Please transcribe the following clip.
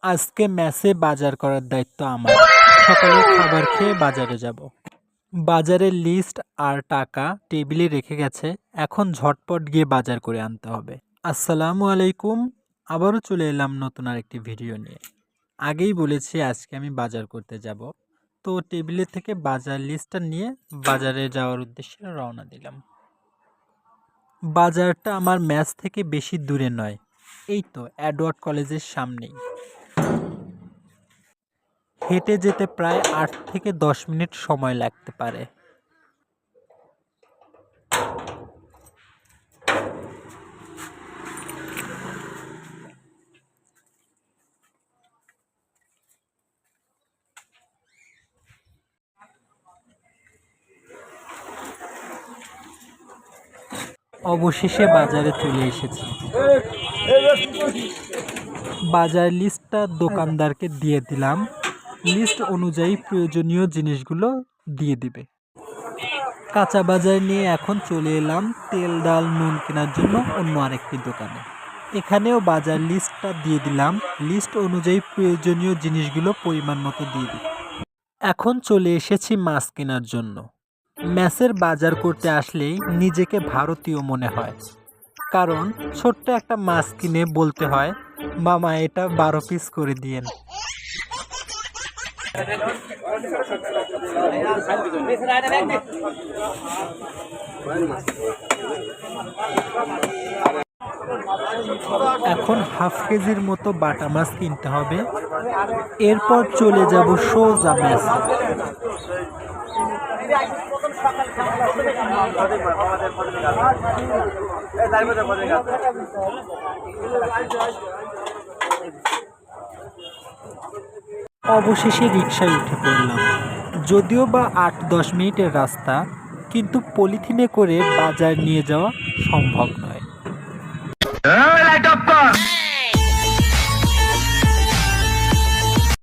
আজকে মেসে বাজার করার দায়িত্ব আমার। সকালে খাবার খেয়ে বাজারে যাব। বাজারের লিস্ট আর টাকা টেবিলে রেখে গেছে। এখন ঝটপট গিয়ে বাজার করে আনতে হবে। আসসালামু আলাইকুম। আবারও চলে এলাম নতুন আরেকটি ভিডিও নিয়ে। আগেই বলেছি আজকে আমি বাজার করতে যাব। তো টেবিলে থেকে বাজার লিস্টটা নিয়ে বাজারে যাওয়ার উদ্দেশ্যে রওনা দিলাম। বাজারটা আমার মেস থেকে বেশি দূরে নয়, এই তো এডওয়ার্ড কলেজের সামনেই। হেঁটে যেতে প্রায় ৮ থেকে ১০ মিনিট সময় লাগতে পারে। অবশেষে বাজারে চলে এসেছি। বাজার লিস্টটা দোকানদারকে দিয়ে দিলাম। লিস্ট অনুযায়ী প্রয়োজনীয় জিনিসগুলো দিয়ে দিবে। কাঁচা বাজার নিয়ে এখন চলে এলাম তেল ডাল নুন কেনার জন্য অন্য আরেকটি দোকানে। এখানেও বাজার লিস্টটা দিয়ে দিলাম। লিস্ট অনুযায়ী প্রয়োজনীয় জিনিসগুলো পরিমাণ মতো দিয়ে দিই। এখন চলে এসেছি মাছ কেনার জন্য। মেসের বাজার করতে আসলেই নিজেকে ভারতীয় মনে হয়, কারণ ছোট্ট একটা মাছ কিনে বলতে হয়, মামা এটা ১২ পিস করে দিয়েন। এখন হাফ কেজির মতো বাটা মাছ কিনতে হবে। এরপর চলে যাব সোজা মেসে। অবশেষে রিকশায় উঠে পড়লাম। যদিও বা ৮-১০ মিনিটের রাস্তা, কিন্তু পলিথিনে করে বাজার নিয়ে যাওয়া সম্ভব নয়।